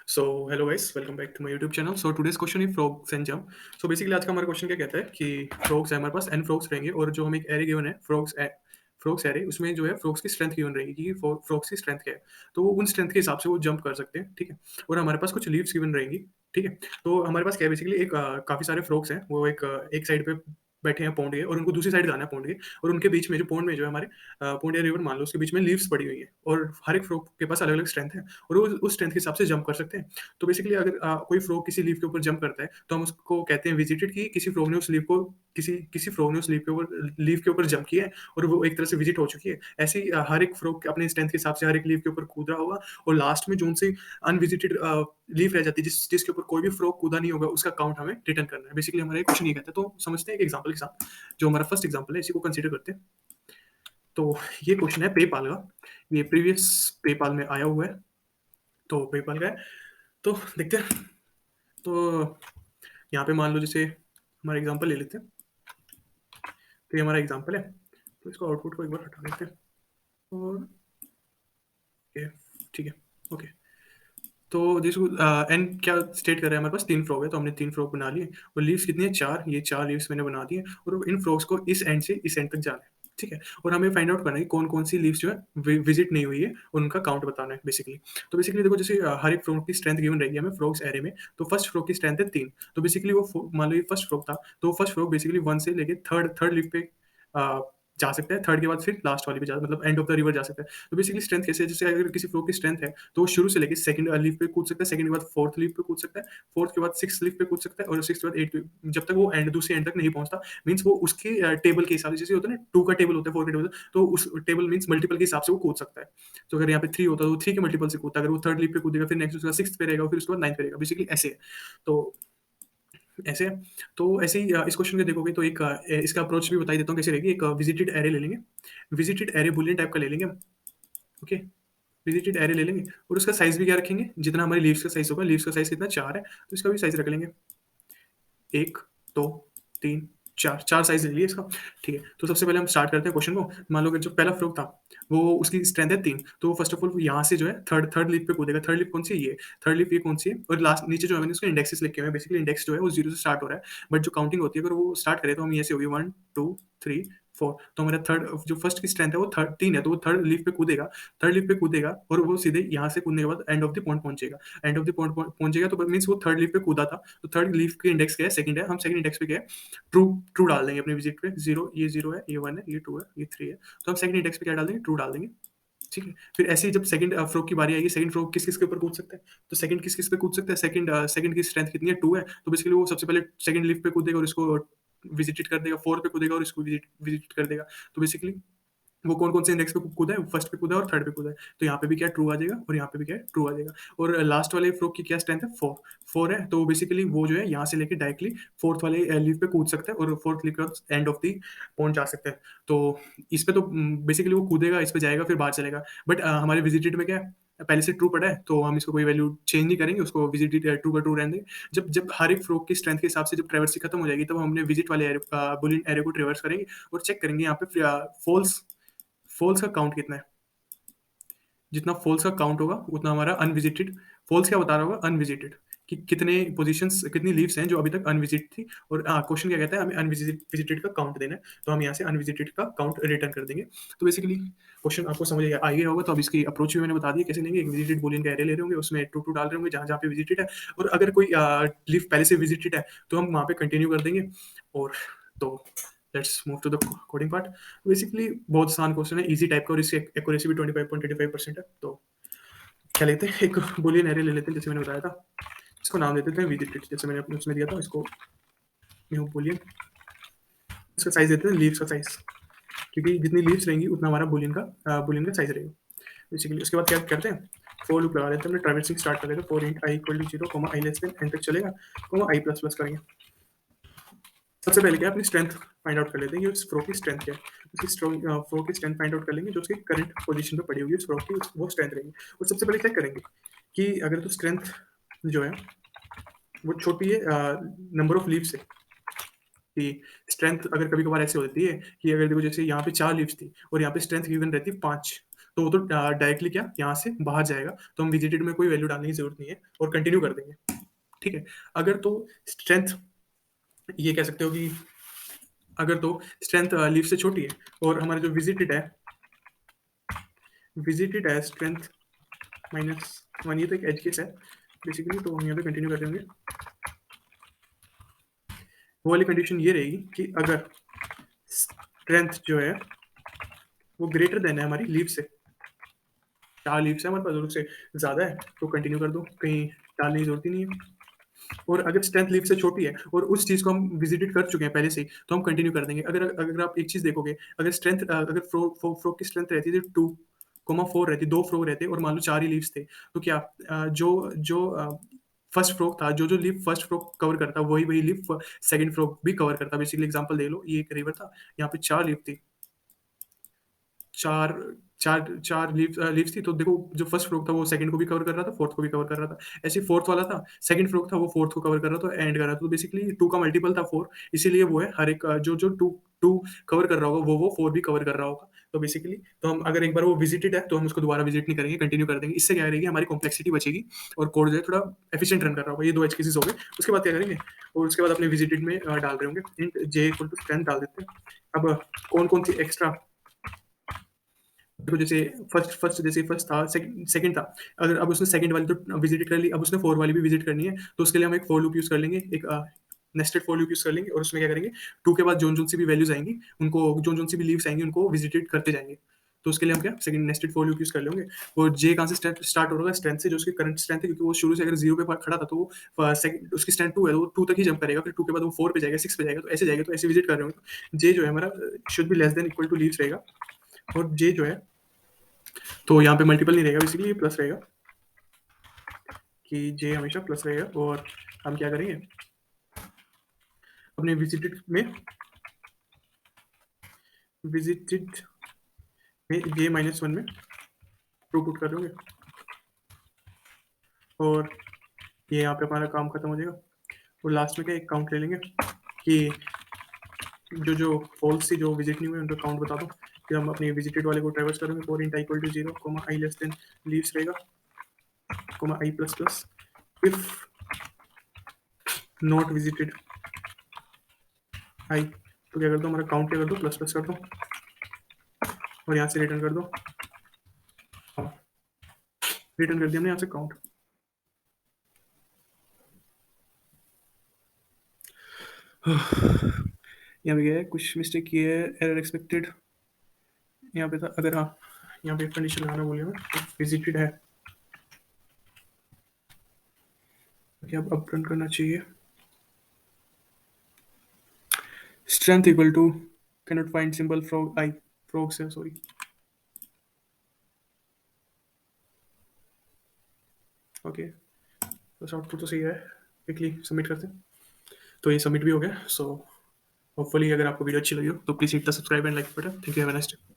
So hello guys, welcome back to my YouTube channel. So today's question is frogs and jump. So basically आज का हमारा question क्या कहता है कि फ्रॉग्स है हमारे पास, एन फ्रॉग्स रहेंगे और जो हमें एक एरे गिवन है फ्रॉग्स एरे, उसमें जो है फ्रॉग्स की स्ट्रेंथ गिवन रहेगी कि फ्रॉग्स की स्ट्रेंथ क्या है। तो वो उन स्ट्रेंथ के हिसाब से वो जंप कर सकते हैं, ठीक है। और हमारे पास कुछ लीव्स गिवन रहेंगी, ठीक है। तो हमारे पास क्या है, बेसिकली एक काफी सारे फ्रॉग्स हैं, वो एक साइड पे बैठे हैं पौंड के, और उनको दूसरी साइड जाना है पौंड के। और उनके बीच में जो पौंड में जो है हमारे पौंड या रिवर मान लो, उसके बीच में लीव्स पड़ी हुई है, और हर एक फ्रॉग के पास अलग अलग स्ट्रेंथ है, और वो उस स्ट्रेंथ के हिसाब से जंप कर सकते हैं। तो बेसिकली अगर कोई फ्रॉग किसी लीफ के ऊपर जंप करता है, तो हम उसको कहते हैं विजिटेड, कि किसी फ्रॉग ने उस लीफ को किसी किसी फ्रॉग ने उस लीफ के ऊपर जंप किया है, और वो एक तरह से विजिट हो चुकी है। ऐसे ही हर एक फ्रॉग अपने स्ट्रेंथ के हिसाब से हर एक लीफ के ऊपर कूद रहा होगा, और लास्ट में जो उनसे अनविजिटेड लीफ रह जाती है, जिसके ऊपर कोई भी फ्रॉग कूदा नहीं होगा, उसका काउंट हमें रिटर्न करना है। बेसिकली हमारा क्वेश्चन ये कहता है। तो समझते हैं एक एग्जांपल के साथ। जो हमारा फर्स्ट एग्जांपल है, इसी को कंसीडर करते हैं। तो ये क्वेश्चन है पेपाल का। ये प्रीवियस पेपाल में आया हुआ है। तो पेपाल का है, तो देखते हैं। तो यहाँ पे मान लो, जैसे हमारा एग्जांपल ले लेते हैं। तो ये हमारा एग्जांपल है, तो इसको आउटपुट को एक बार हटा देते हैं। और ये ठीक है, ओके। तो जिसको एन क्या स्टेट कर रहा है, हमारे पास 3 फ्रॉग है, तो हमने 3 फ्रॉग बना लिए। और लीव्स कितनी है, 4। ये 4 लीव्स मैंने बना दिए, और इन फ्रॉग्स को इस एंड से इस एंड तक जाना है, ठीक है। और हमें फाइंड आउट करना है कि कौन कौन सी लीव्स जो है विजिट नहीं हुई है, उनका काउंट बताना है बेसिकली। तो बेसिकली देखो, जैसे हर एक फ्रॉग की स्ट्रेंथ गिवन रहेगी हमें फ्रॉग्स एरे में। तो फर्स्ट फ्रॉग की स्ट्रेंथ है 3। तो बेसिकली वो मान लो ये फर्स्ट फ्रॉग था, तो फर्स्ट फ्रॉग बेसिकली 1 से लेके थर्ड थर्ड लीव पे अ, जा सकता है। थर्ड के बाद फिर लास्ट वाली पे जा, मतलब एंड ऑफ द रिवर जा सकता है। तो बेसिकली स्ट्रेंथ कैसे है, जैसे अगर किसी फ्रॉग की स्ट्रेंथ है, तो वो शुरू से लेके सेकंड लीफ पे कूद सकता है, सेकंड के बाद फोर्थ लीफ पे कूद सकता है, फोर्थ के बाद सिक्स लीफ पे कूद सकता है, और सिक्स के बाद एट, जब तक वो एंड दूसरी एंड तक नहीं पहुंचता। मींस वो उसके टेबल के हिसाब से, जैसे होता है ना, 2 का टेबल होता है, 4 का टेबल, तो उस टेबल मींस मल्टीपल के हिसाब से वो कूद सकता है। तो अगर यहाँ पे 3 होता है, तो 3 के मल्टीपल से कूदता है। अगर वो थर्ड लीफ पे कूदेगा, फिर नेक्स्ट उसका सिक्स्थ पे रहेगा, फिर उसके बाद नाइन्थ पे रहेगा। बेसिकली ऐसे है। तो ऐसे है। तो ऐसे ही इस क्वेश्चन को देखोगे तो एक इसका अप्रोच भी बता ही देता हूँ कैसे रहेगी। एक विजिटेड एरे ले लेंगे। विजिटेड एरे बुलियन टाइप का ले लेंगे हम, ओके। विजिटेड एरे ले लेंगे, और उसका साइज भी क्या रखेंगे, जितना हमारे लीव्स का साइज होगा। लीव्स का साइज कितना, 4 है, तो इसका भी साइज रख लेंगे। 1, 2, 3, 4, 4 साइज ले लिए इसका, ठीक है। तो सबसे पहले हम स्टार्ट करते हैं क्वेश्चन को। मान लो कि जो पहला फ्रॉग था, वो उसकी स्ट्रेंथ है 3। तो फर्स्ट ऑफ ऑल यहाँ से जो है थर्ड थर्ड लीफ पे कूदेगा। थर्ड लीफ कौन सी है, ये थर्ड लीफ ये कौन सी है। और लास्ट नीचे जो है मैंने उसके इंडेक्सेस लिखे हुए हैं। बेसिकली इंडेक्स जो है वो 0 से स्टार्ट हो रहा है, बट जो काउंटिंग होती है अगर वो स्टार्ट करे, तो हम ये से होगी 1, 2, 3, 4। तो हमारा थर्ड जो फर्स्ट की स्ट्रेंथ है वो 3 है, तो वो थर्ड लीफ पे कूदेगा। थर्ड लीफ पे कूदेगा, और वो सीधे यहाँ से कूदने के बाद एंड ऑफ द पॉइंट पहुंचेगा। एंड ऑफ द पॉइंट पहुंचेगा, तो मीन्स वो थर्ड लीफ पे कूदा था। तो थर्ड लीफ के इंडेक्स क्या है, सेकंड है। हम सेकंड इंडेक्स पे क्या है, ट्रू ट्रू डाल देंगे अपने विजिट पे। 0, ये 0 है, ये 1 है, ये 2 है, ये 3 है। तो हम सेकंड इंडेक्स पे क्या डाल देंगे, ट्रू डाल देंगे, ठीक है। फिर ऐसे ही जब सेकंड फ्रॉग की बारी आएगी, सेकंड फ्रॉग किस किस के ऊपर कूद सकता है, तो सेकंड किस किस पे कूद सकता है। सेकंड की स्ट्रेंथ कितनी है, 2 है। तो बेसिकली वो सबसे पहले सेकंड लीफ पे कूदेगा और इसको विजिट कर देगा। 4 पे कूदेगा और इसको विजिट कर देगा। तो बेसिकली वो कौन-कौन से इंडेक्स पे कूदा है, फर्स्ट पे कूदा है और थर्ड पे कूदा है। तो यहाँ पे भी क्या है, ट्रू आ जाएगा, और यहाँ पे भी क्या है, ट्रू आ जाएगा। और लास्ट वाले फ्रॉग की क्या स्ट्रेंथ है, 4। 4 है, तो बेसिकली वो जो है यहाँ से लेके डायरेक्टली फोर्थ वाले लीफ पे कूद सकता है, और फोर्थ लीफ के एंड ऑफ द पॉइंट जा सकता है। तो इस पे तो बेसिकली वो कूदेगा, इस पे जाएगा, फिर बाहर चलेगा। बट हमारे विजिटेड में क्या है, पहले से ट्रू पड़ा है, तो हम इसको कोई वैल्यू चेंज नहीं करेंगे, उसको विजिटेड ट्रू का ट्रू रहने देंगे। जब जब हर एक फ्रॉग की स्ट्रेंथ के हिसाब से जब ट्रैवर्सिंग खत्म हो जाएगी, तब हमने विजिट वाले एरो बुलियन एरो को ट्रैवर्स करेंगे, और चेक करेंगे यहाँ पे फॉल्स फॉल्स का काउंट कितना है। जितना फॉल्स का काउंट होगा उतना हमारा अनविजिटेड। फॉल्स क्या बता रहा होगा, अनविजिटेड, कि कितने पोजीशंस, कितनी लीव्स हैं जो अभी तक अनविजिट थी। और क्वेश्चन क्या कहता है, हमें अनविजिटेड का काउंट देना है, तो हम यहाँ से अनविजिटेड का काउंट रिटर्न कर देंगे। तो बेसिकली क्वेश्चन आपको समझ आ गया होगा। तो अब इसकी अप्रोच भी मैंने बता दी कैसे लेंगे। एक विजिटेड बूलियन का एरे ले रहे होंगे, उसमें ट्रू ट्रू डाल रहे होंगे जहाँ जहाँ पे विजिटेड है। और अगर कोई लीव पहले से विजिटेड है, तो हम वहाँ पे कंटिन्यू कर देंगे। और तो let's move to the coding part. Basically बहुत आसान क्वेश्चन है, इजी टाइप का, और इसकी एक्यूरेसी भी 25.85% है। तो क्या लेते हैं, एक बुलियन एरे ले लेते हैं, जैसे मैंने बताया था। इसको नाम दे देते हैं विजिटेड, जैसे मैंने अपने उसमें दिया था। इसको न्यू बुलियन, इसका साइज देते हैं लीव्स का साइज, क्योंकि जितनी लीव्स रहेंगी उतना हमारा बुलियन का साइज रहेगा बेसिकली। उसके बाद क्या करते हैं, फोर लूप लगा देते हैं। हमने ट्रैवर्सिंग स्टार्ट कर देगा, for int i equal to 0, i less than n तक चलेगा, आई प्लस प्लस करेंगे। सबसे पहले क्या, अपनी स्ट्रेंथ फाइंड आउट कर लेते हैं कि उस फ्रो की स्ट्रेंथ क्या है। उसकी फ्रो की स्ट्रेंथ फाइंड आउट कर लेंगे, जो उसकी करंट पोजीशन पे पड़ी हुई है उस फ्रो की, वो स्ट्रेंथ रहेगी। और सबसे पहले चेक करेंगे कि अगर तो स्ट्रेंथ जो है वो छोटी है नंबर ऑफ लीव से, कि स्ट्रेंथ अगर कभी कभार ऐसी होती है कि अगर देखो जैसे यहाँ पे 4 लीव्स थी और यहाँ पे स्ट्रेंथ गिवन रहती है 5, तो वो तो डायरेक्टली क्या यहाँ से बाहर जाएगा, तो हम विजिटेड में कोई वैल्यू डालने की जरूरत नहीं है और कंटिन्यू कर देंगे। ठीक है। अगर तो स्ट्रेंथ, ये कह सकते हो कि अगर तो स्ट्रेंथ लीफ से छोटी है और हमारा जो विजिटेड है स्ट्रेंथ -1, ये तो एक एज केस है बेसिकली, तो हम यहाँ पे कंटिन्यू कर देंगे। वो वाली कंडीशन ये रहेगी कि अगर स्ट्रेंथ जो है वो ग्रेटर देन है हमारी लीव से, 4 लीव्स है हमारे पास और उससे ज़्यादा है, तो कंटिन्यू कर दो, कहीं डालने की जरूरत ही नहीं है। और अगर स्ट्रेंथ लीव से छोटी है और उस चीज़ को हम विजिटेड कर चुके हैं पहले से ही, तो हम कंटिन्यू कर देंगे। अगर अगर आप एक चीज़ देखोगे, अगर स्ट्रेंथ अगर फ्रॉग की स्ट्रेंथ रहती थी 2,4 रहती, 2 फ्रॉग रहते और मान लो 4 ही लीव्स थे, तो क्या जो जो फर्स्ट फ्रॉग था, जो लीव फर्स्ट फ्रॉग कवर करता, वही वही लीव सेकंड फ्रॉग भी कवर करता। बेसिकली एग्जांपल दे लो, ये एक रिवर था, यहाँ पे 4 लीव थी, चार चार चार लीव्स थी, तो देखो जो फर्स्ट फ्लोर था वो सेकंड को भी कवर कर रहा था, फोर्थ को भी कवर कर रहा था। ऐसे फोर्थ वाला था, सेकंड फ्लोर था, वो फोर्थ को कवर कर रहा था, एंड कर रहा था। तो बेसिकली 2 का मल्टीपल था 4, इसीलिए वो है हर एक जो जो 2 कवर कर रहा होगा वो 4 भी कवर कर रहा होगा। तो बेसिकली तो हम अगर एक बार वो विजिटेड है तो हम उसको दोबारा विजिट नहीं करेंगे, कंटिन्यू कर देंगे। इससे क्या रहेगी, हमारी कॉम्प्लेक्सिटी बचेगी और कोड जो है थोड़ा एफिशिएंट रन कर रहा होगा। ये 2 एज केसेस हो गए। उसके बाद क्या करेंगे, और उसके बाद अपने विजिटेड में डाल रहे होंगे int j equal to strength डाल देते हैं। अब कौन कौन सी एक्स्ट्रा, देखो जैसे फर्स्ट जैसे फर्स्ट था, सेकंड था, अगर अब उसने सेकंड वाली तो विजिट कर ली, अब उसने 4 वाली भी विजिट करनी है, तो उसके लिए हम एक फॉर लूप यूज कर लेंगे, एक नेस्टेड फॉर लूप यूज कर लेंगे और उसमें क्या करेंगे, 2 के बाद जोन जोन सी भी वैल्यूज आएंगी, उनको जोन जोन सी भी लीव्स आएंगी, उनको विजिटेड करते जाएंगे। तो उसके लिए हम क्या second nested for loop use कर लेंगे। और जे कहाँ से स्टार्ट हो रहा है, स्ट्रेंथ से, जो उसकी करंट स्ट्रेंथ है, क्योंकि वो शुरू से अगर 0 पे खड़ा था, तो वो उसकी स्ट्रेंथ 2 है, तो वो 2 तक ही जंप करेगा, फिर 2 के बाद वो 4 पे जाएगा, 6 पे जाएगा, तो ऐसे जाएगा। तो ऐसे विजिट कर रहे होंगे, जे जो है हमारा should be less than equal to leaves रहेगा, और जे जो है तो यहाँ पे मल्टीपल नहीं रहेगा, बेसिकली ये प्लस रहेगा कि जे हमेशा प्लस रहेगा। और हम क्या करेंगे, अपने विजिटेड में जे -1 में ट्रू पुट कर दोगे, और ये यहाँ पे हमारा काम खत्म हो जाएगा। और लास्ट में क्या, एक काउंट ले लेंगे कि जो जो फॉल्स थी, जो विजिट नहीं हुए, उनका काउंट बता दो। फिर हम अपने विजिटेड वाले को ट्रेवर्स करेंगे, for int equal to 0, i less than leaves रहेगा, i plus plus, if not visited i, तो क्या कर दो, हमारा काउंट क्या कर दो, प्लस प्लस कर दो, और यहाँ से रिटर्न कर दो, रिटर्न कर दिया हमने यहाँ से काउंट। यहाँ पे क्या है, कुछ मिस्टेक की है, एरर एक्सपेक्टेड यहाँ पे था। अगर हाँ, यहाँ पे कंडीशन लगाना भूलिए मैं, विजिटेड है, क्या अब रन करना चाहिए, strength equal to can not find symbol frog I, frog से सॉरी, ओके। बस आउटपुट तो सही है, क्विकली सबमिट करते हैं। तो ये सबमिट भी हो गया। सो होपफुली अगर आपको वीडियो अच्छी लगी हो तो please hit the subscribe and like button. Thank you, have a nice day.